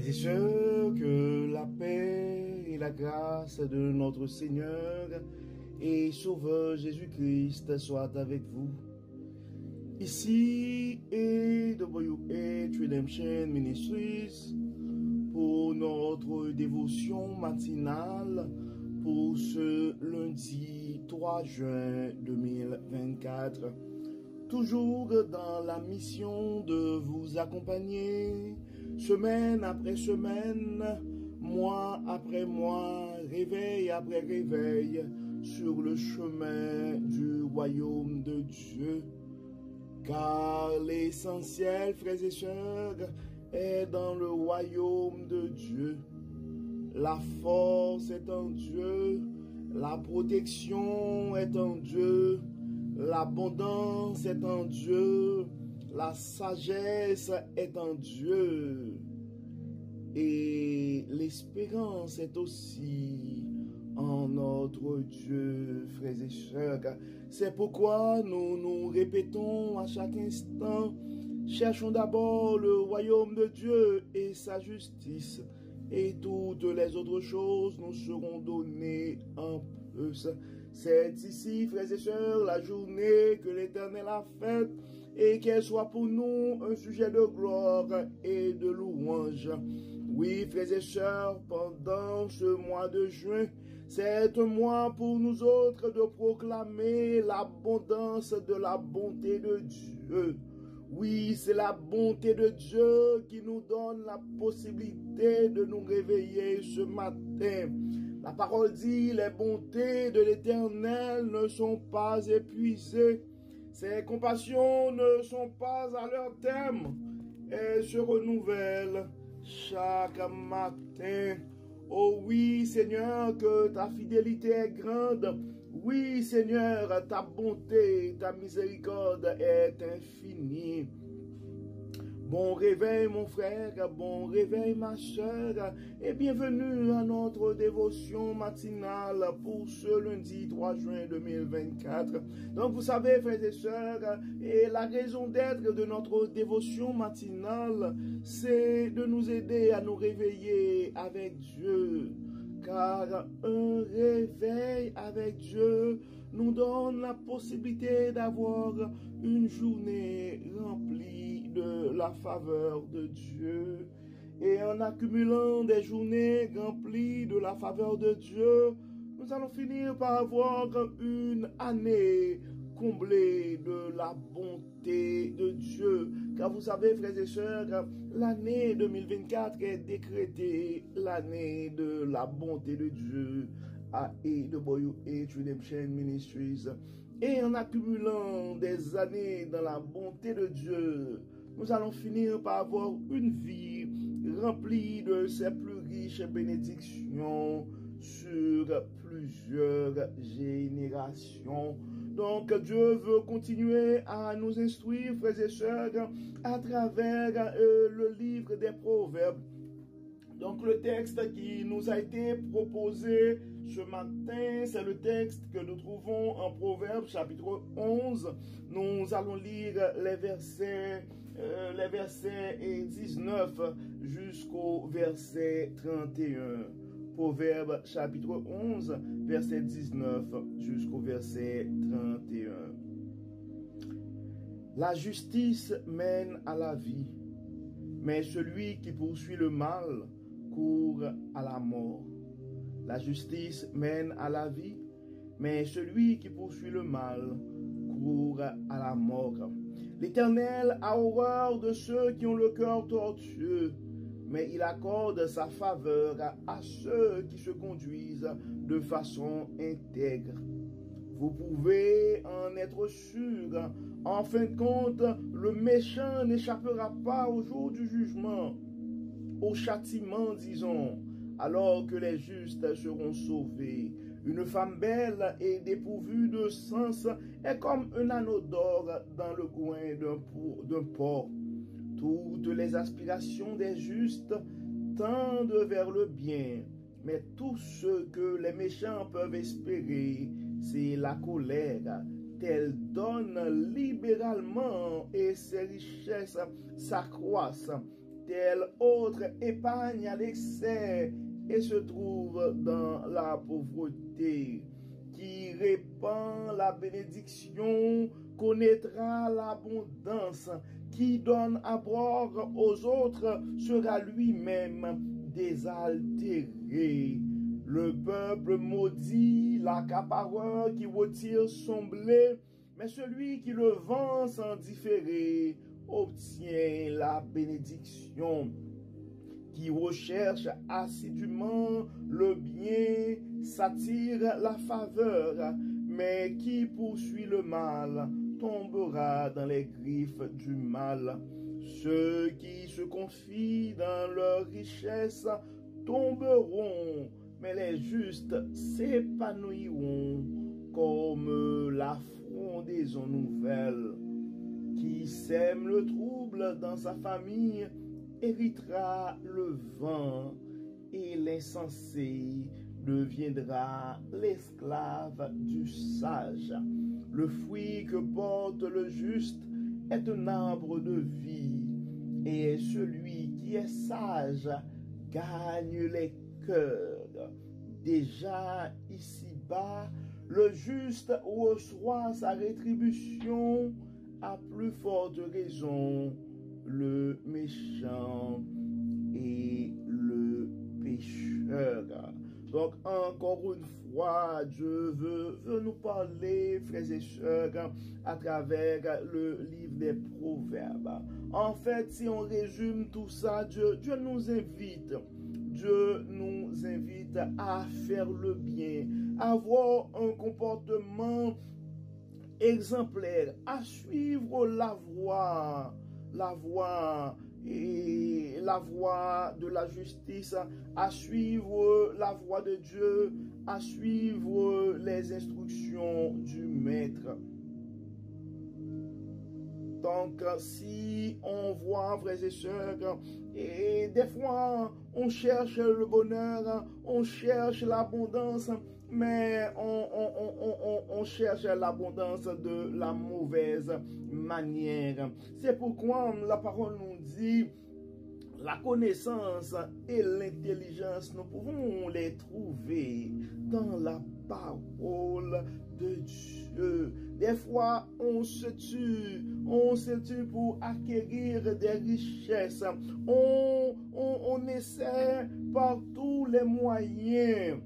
Frères et sœurs, que la paix et la grâce de notre Seigneur et Sauveur Jésus-Christ soient avec vous. Ici AWH Redemption Ministries pour notre dévotion matinale pour ce lundi 3 juin 2024. Toujours dans la mission de vous accompagner, semaine après semaine, mois après mois, réveil après réveil, sur le chemin du royaume de Dieu. Car l'essentiel, frères et sœurs, est dans le royaume de Dieu. La force est en Dieu, la protection est en Dieu, l'abondance est en Dieu, la sagesse est en Dieu et l'espérance est aussi en notre Dieu, frères et sœurs. C'est pourquoi nous nous répétons à chaque instant, cherchons d'abord le royaume de Dieu et sa justice, et toutes les autres choses nous seront données en plus. C'est ici, frères et sœurs, la journée que l'Éternel a faite, et qu'elle soit pour nous un sujet de gloire et de louange. Oui, frères et sœurs, pendant ce mois de juin, c'est un mois pour nous autres de proclamer l'abondance de la bonté de Dieu. Oui, c'est la bonté de Dieu qui nous donne la possibilité de nous réveiller ce matin. La parole dit, les bontés de l'Éternel ne sont pas épuisées. Ses compassions ne sont pas à leur terme. Elles se renouvellent chaque matin. Oh oui, Seigneur, que ta fidélité est grande. Oui, Seigneur, ta bonté, ta miséricorde est infinie. Bon réveil, mon frère, bon réveil, ma sœur, et bienvenue à notre dévotion matinale pour ce lundi 3 juin 2024. Donc, vous savez, frères et sœurs, et la raison d'être de notre dévotion matinale, c'est de nous aider à nous réveiller avec Dieu. Car un réveil avec Dieu nous donne la possibilité d'avoir une journée remplie de la faveur de Dieu. Et en accumulant des journées remplies de la faveur de Dieu, nous allons finir par avoir une année comblée de la bonté de Dieu. Car vous savez, frères et sœurs, l'année 2024 est décrétée l'année de la bonté de Dieu à AWH Redemption Ministries. Et en accumulant des années dans la bonté de Dieu, nous allons finir par avoir une vie remplie de ses plus riches bénédictions sur plusieurs générations. Donc, Dieu veut continuer à nous instruire, frères et sœurs, à travers le livre des Proverbes. Donc, le texte qui nous a été proposé ce matin, c'est le texte que nous trouvons en Proverbes, chapitre 11. Nous allons lire les versets 19 jusqu'au verset 31. Proverbe chapitre 11, verset 19 jusqu'au verset 31. La justice mène à la vie, mais celui qui poursuit le mal court à la mort. La justice mène à la vie, mais celui qui poursuit le mal court à la mort. L'Éternel a horreur de ceux qui ont le cœur tortueux, mais il accorde sa faveur à ceux qui se conduisent de façon intègre. Vous pouvez en être sûr, en fin de compte, le méchant n'échappera pas au jour du jugement, au châtiment, disons, alors que les justes seront sauvés. Une femme belle et dépourvue de sens est comme un anneau d'or dans le coin d'un porc. Toutes les aspirations des justes tendent vers le bien, mais tout ce que les méchants peuvent espérer, c'est la colère. Tel donne libéralement et ses richesses s'accroissent. tel autre épargne à l'excès et se trouve dans la pauvreté. Qui répand la bénédiction connaîtra l'abondance. Qui donne à boire aux autres sera lui-même désaltéré. Le peuple maudit l'accapareur qui retire son blé, mais celui qui le vend sans différer obtient la bénédiction. Qui recherche assidûment le bien s'attire la faveur, mais qui poursuit le mal tombera dans les griffes du mal. Ceux qui se confient dans leur richesse tomberont, mais les justes s'épanouiront comme la frondaison nouvelle. Qui sème le trouble dans sa famille héritera le vent, et l'insensé deviendra l'esclave du sage. Le fruit que porte le juste est un arbre de vie, et celui qui est sage gagne les cœurs. Déjà ici-bas, le juste reçoit sa rétribution, à plus forte raison le méchant et le pécheur. Donc, encore une fois, Dieu veut nous parler, frères et sœurs, à travers le livre des Proverbes. En fait, si on résume tout ça, Dieu nous invite. Dieu nous invite à faire le bien, à avoir un comportement exemplaire, à suivre la voie de la justice, à suivre la voie de Dieu, à suivre les instructions du Maître. Donc, si on voit, frères et sœurs, et des fois, on cherche le bonheur, on cherche l'abondance, mais on cherche l'abondance de la mauvaise manière. C'est pourquoi la parole nous dit, la connaissance et l'intelligence, nous pouvons les trouver dans la parole de Dieu. Des fois, on se tue pour acquérir des richesses. On essaie par tous les moyens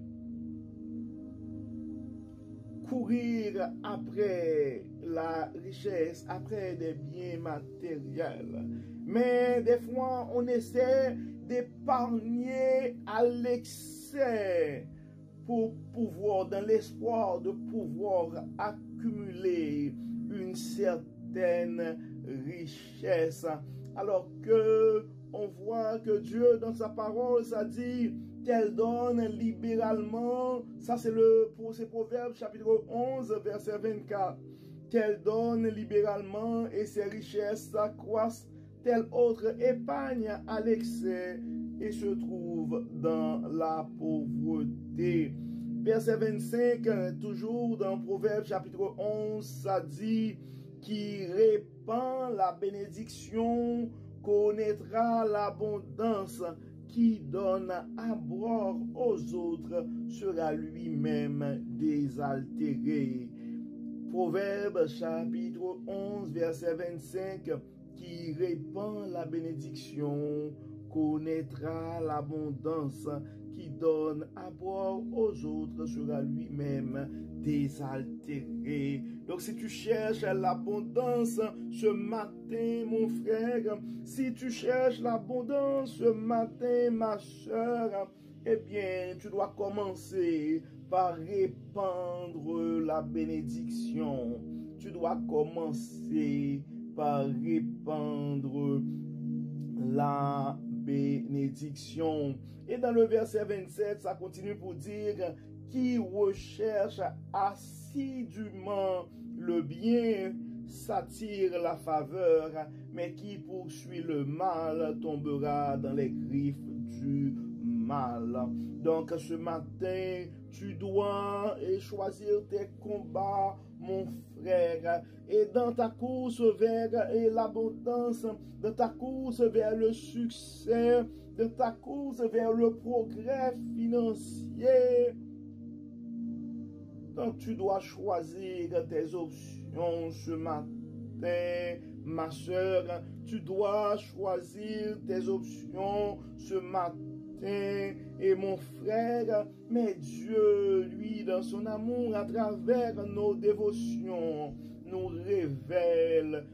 courir après la richesse, après des biens matériels. Mais des fois, on essaie d'épargner à l'excès pour pouvoir, dans l'espoir de pouvoir accumuler une certaine richesse. Alors que on voit que Dieu, dans sa parole, ça dit qu'elle donne libéralement. Ça, c'est Proverbe chapitre 11, verset 24. Qu'elle donne libéralement et ses richesses s'accroissent. Tel autre épargne à l'excès et se trouve dans la pauvreté. Verset 25, toujours dans Proverbe chapitre 11, ça dit, qui répand la bénédiction connaîtra l'abondance, qui donne à boire aux autres sera lui-même désaltéré. Proverbe chapitre 11, verset 25, qui répand la bénédiction connaîtra l'abondance, qui donne à boire aux autres sera lui-même désaltéré. Donc si tu cherches l'abondance ce matin, mon frère, si tu cherches l'abondance ce matin, ma soeur, eh bien, tu dois commencer par répandre la bénédiction. Tu dois commencer par répandre la bénédiction. Et dans le verset 27, ça continue pour dire qui recherche assidûment le bien s'attire la faveur, mais qui poursuit le mal tombera dans les griffes du mal. Donc ce matin, tu dois choisir tes combats, mon frère. Et dans ta course vers l'abondance, dans ta course vers le succès, dans ta course vers le progrès financier, donc tu dois choisir tes options ce matin, ma soeur. Tu dois choisir tes options ce matin. Et mon frère, mais Dieu, lui, dans son amour, à travers nos dévotions, nous révèle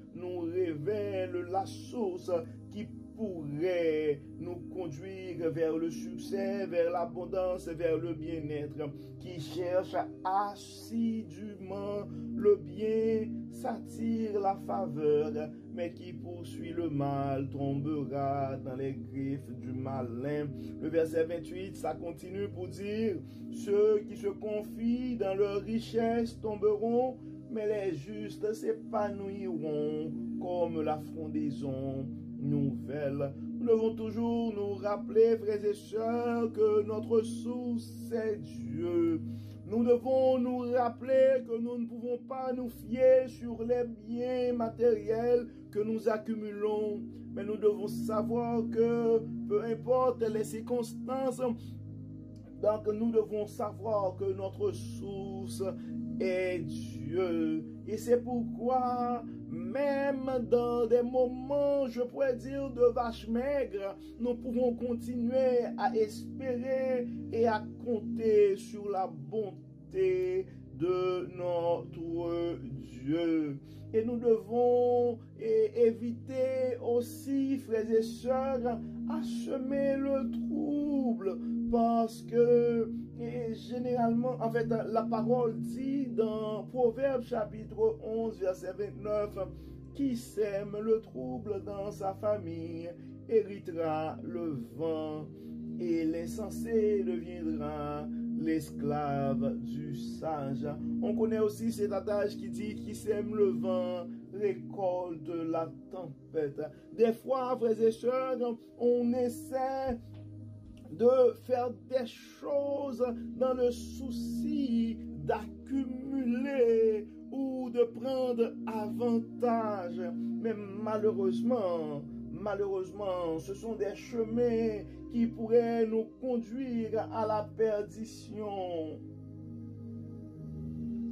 la source qui pourrait nous conduire vers le succès, vers l'abondance, vers le bien-être, qui cherche assidûment le bien, s'attire la faveur, mais qui poursuit le mal, tombera dans les griffes du malin. Le verset 28, ça continue pour dire, ceux qui se confient dans leur richesse tomberont, mais les justes s'épanouiront comme la frondaison nouvelle. Nous devons toujours nous rappeler, frères et sœurs, que notre source, c'est Dieu. Nous devons nous rappeler que nous ne pouvons pas nous fier sur les biens matériels que nous accumulons, mais nous devons savoir que peu importe les circonstances, donc nous devons savoir que notre source est Dieu. Et c'est pourquoi, même dans des moments, je pourrais dire, de vache maigre, nous pouvons continuer à espérer et à compter sur la bonté de notre Dieu. Et nous devons éviter aussi, frères et sœurs, à semer le trouble, parce que généralement, en fait, la parole dit dans Proverbes chapitre 11, verset 29, qui sème le trouble dans sa famille héritera le vent, et l'insensé deviendra l'esclave du sage. On connaît aussi cet adage qui dit qui sème le vent récolte la tempête. Des fois, frères et sœurs, on essaie de faire des choses dans le souci d'accumuler ou de prendre avantage. Mais malheureusement, ce sont des chemins qui pourraient nous conduire à la perdition.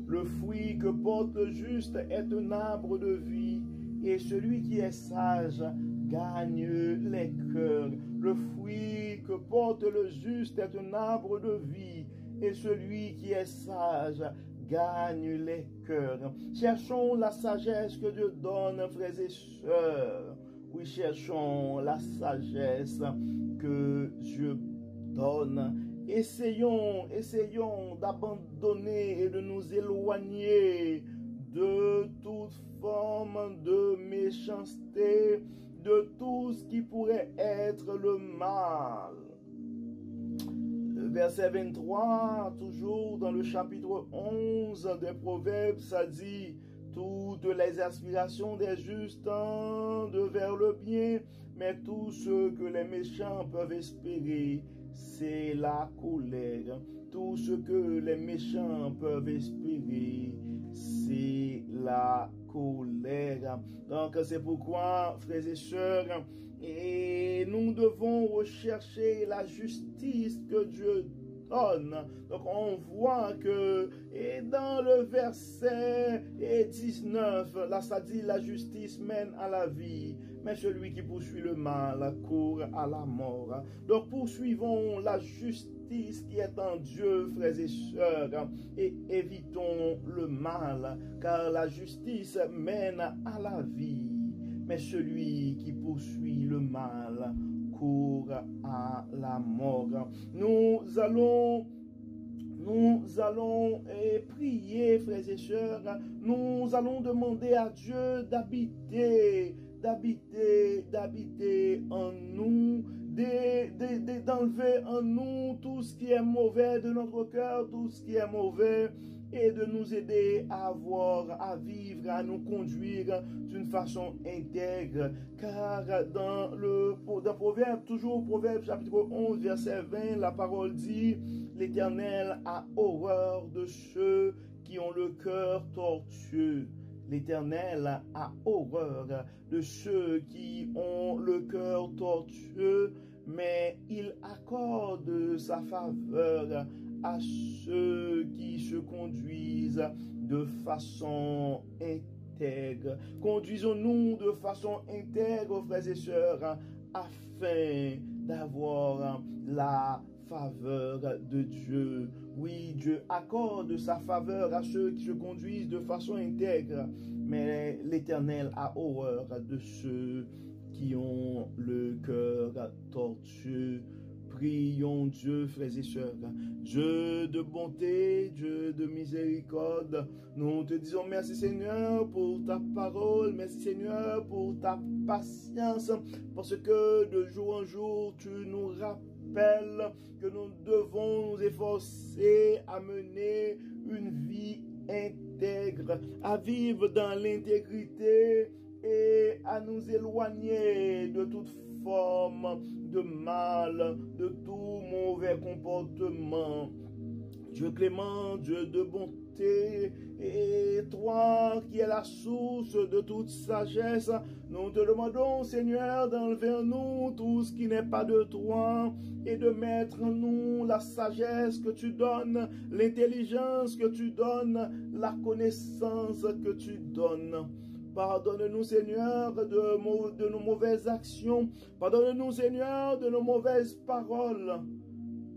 Le fruit que porte le juste est un arbre de vie, et celui qui est sage gagne les cœurs. Le fruit que porte le juste est un arbre de vie, et celui qui est sage gagne les cœurs. Cherchons la sagesse que Dieu donne, frères et sœurs. Oui, cherchons la sagesse que Dieu donne. Essayons d'abandonner et de nous éloigner de toute forme de méchanceté, de tout ce qui pourrait être le mal. Verset 23, toujours dans le chapitre 11 des Proverbes, ça dit: toutes les aspirations des justes tendent vers le bien, mais tout ce que les méchants peuvent espérer, c'est la colère. Tout ce que les méchants peuvent espérer, c'est la colère. Donc c'est pourquoi, frères et sœurs, et nous devons rechercher la justice que Dieu donne. Donc on voit que et dans le verset 19, là ça dit la justice mène à la vie, mais celui qui poursuit le mal court à la mort. Donc poursuivons la justice qui est en Dieu, frères et sœurs, et évitons le mal, car la justice mène à la vie, mais celui qui poursuit le mal court à la mort. Nous allons prier, frères et sœurs. Nous allons demander à Dieu d'habiter en nous, d'enlever en nous tout ce qui est mauvais de notre cœur, tout ce qui est mauvais, et de nous aider à vivre, à nous conduire d'une façon intègre. Car dans Proverbe, toujours Proverbe chapitre 11, verset 20, la parole dit: l'Éternel a horreur de ceux qui ont le cœur tortueux. L'Éternel a horreur de ceux qui ont le cœur tortueux, mais il accorde sa faveur à ceux qui se conduisent de façon intègre. Conduisons-nous de façon intègre, frères et sœurs, afin d'avoir la faveur de Dieu. Oui, Dieu accorde sa faveur à ceux qui se conduisent de façon intègre, mais l'Éternel a horreur de ceux qui ont le cœur tortueux. Prions Dieu, frères et sœurs. Dieu de bonté, Dieu de miséricorde, nous te disons merci Seigneur pour ta parole, merci Seigneur pour ta patience, parce que de jour en jour, tu nous rappelles que nous devons nous efforcer à mener une vie intègre, à vivre dans l'intégrité et à nous éloigner de toute forme de mal, de tout mauvais comportement. Dieu clément, Dieu de bonté, et toi qui es la source de toute sagesse, nous te demandons, Seigneur, d'enlever en nous tout ce qui n'est pas de toi et de mettre en nous la sagesse que tu donnes, l'intelligence que tu donnes, la connaissance que tu donnes. Pardonne-nous, Seigneur, de nos mauvaises actions. Pardonne-nous, Seigneur, de nos mauvaises paroles.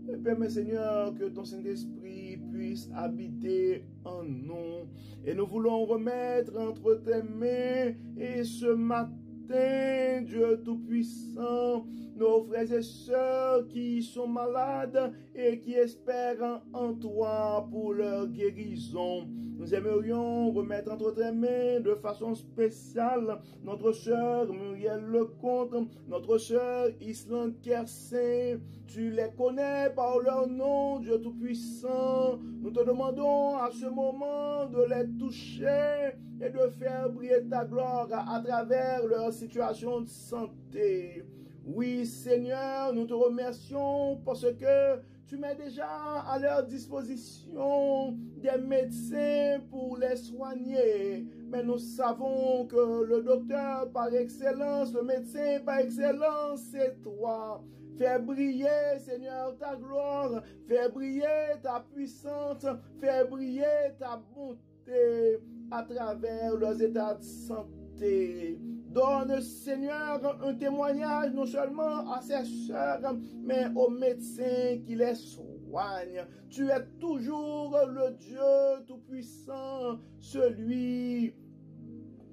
Et permets, Seigneur, que ton Saint-Esprit puisse habiter en nous. Et nous voulons remettre entre tes mains, et ce matin, Dieu Tout-Puissant, nos frères et sœurs qui sont malades et qui espèrent en toi pour leur guérison. Nous aimerions remettre entre tes mains de façon spéciale notre sœur Muriel Lecomte, notre sœur Islande Kersin. Tu les connais par leur nom, Dieu Tout-Puissant. Nous te demandons à ce moment de les toucher et de faire briller ta gloire à travers leur situation de santé. Oui, Seigneur, nous te remercions parce que tu mets déjà à leur disposition des médecins pour les soigner. Mais nous savons que le docteur par excellence, le médecin par excellence, c'est toi. Fais briller, Seigneur, ta gloire. Fais briller ta puissance. Fais briller ta bonté à travers leurs états de santé. Donne, Seigneur, un témoignage non seulement à ses sœurs, mais aux médecins qui les soignent. Tu es toujours le Dieu Tout-Puissant, celui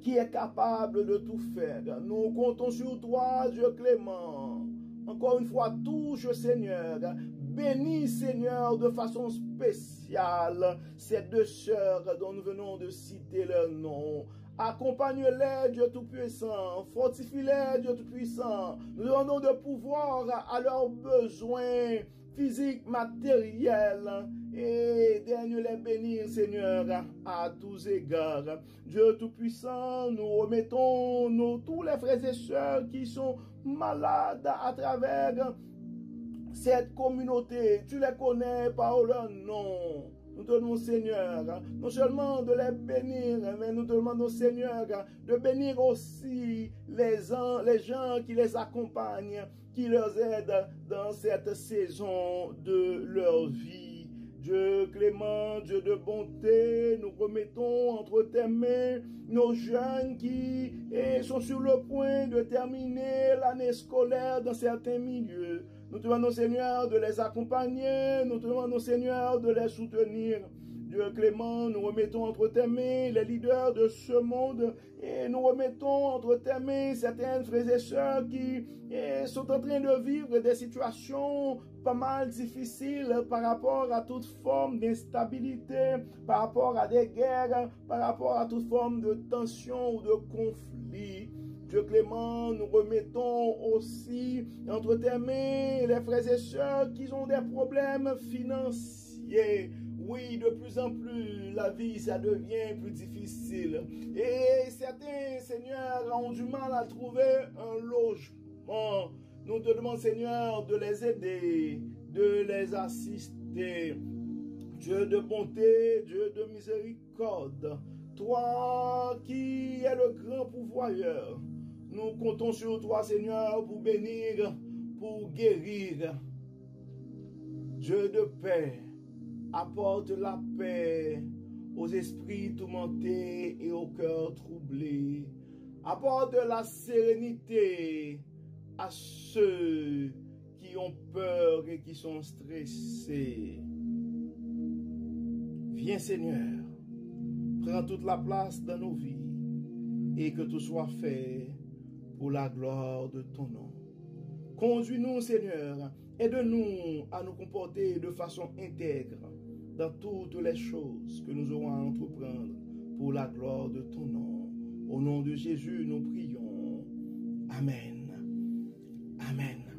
qui est capable de tout faire. Nous comptons sur toi, Dieu clément. Encore une fois, touche, Seigneur. Bénis, Seigneur, de façon spéciale ces deux sœurs dont nous venons de citer leur nom. Accompagne-les, Dieu Tout-Puissant. Fortifie-les, Dieu Tout-Puissant. Nous demandons de pouvoir à leurs besoins physiques, matériels. Et daigne-les bénir, Seigneur, à tous égards. Dieu Tout-Puissant, nous remettons tous les frères et sœurs qui sont malades à travers cette communauté. Tu les connais par leur nom. Nous te demandons, Seigneur, non seulement de les bénir, mais nous te demandons, Seigneur, de bénir aussi les gens qui les accompagnent, qui leur aident dans cette saison de leur vie. Dieu clément, Dieu de bonté, nous remettons entre tes mains nos jeunes qui sont sur le point de terminer l'année scolaire dans certains milieux. Nous te demandons, Seigneur, de les accompagner. Nous te demandons, Seigneur, de les soutenir. Dieu clément, nous remettons entre tes mains les leaders de ce monde et nous remettons entre tes mains certains frères et sœurs qui sont en train de vivre des situations pas mal difficiles par rapport à toute forme d'instabilité, par rapport à des guerres, par rapport à toute forme de tension ou de conflit. Dieu clément, nous remettons aussi entre tes mains les frères et sœurs qui ont des problèmes financiers. Oui, de plus en plus, la vie, ça devient plus difficile. Et certains, Seigneur, ont du mal à trouver un logement. Nous te demandons, Seigneur, de les aider, de les assister. Dieu de bonté, Dieu de miséricorde, toi qui es le grand pourvoyeur, nous comptons sur toi, Seigneur, pour bénir, pour guérir. Dieu de paix, apporte la paix aux esprits tourmentés et aux cœurs troublés. Apporte la sérénité à ceux qui ont peur et qui sont stressés. Viens, Seigneur, prends toute la place dans nos vies et que tout soit fait pour la gloire de ton nom. Conduis-nous, Seigneur, aide-nous à nous comporter de façon intègre dans toutes les choses que nous aurons à entreprendre pour la gloire de ton nom. Au nom de Jésus, nous prions. Amen. Amen.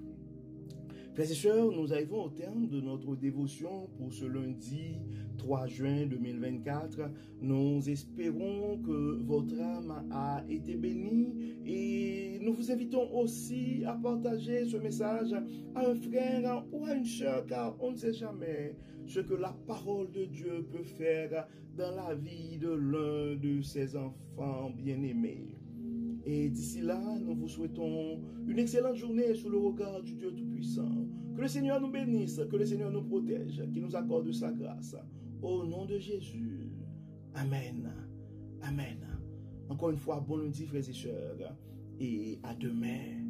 Frères et sœurs, nous arrivons au terme de notre dévotion pour ce lundi 3 juin 2024. Nous espérons que votre âme a été bénie et nous vous invitons aussi à partager ce message à un frère ou à une sœur, car on ne sait jamais ce que la parole de Dieu peut faire dans la vie de l'un de ses enfants bien-aimés. Et d'ici là, nous vous souhaitons une excellente journée sous le regard du Dieu Tout-Puissant. Que le Seigneur nous bénisse, que le Seigneur nous protège, qu'il nous accorde sa grâce. Au nom de Jésus. Amen. Amen. Encore une fois, bon lundi, frères et sœurs, et à demain.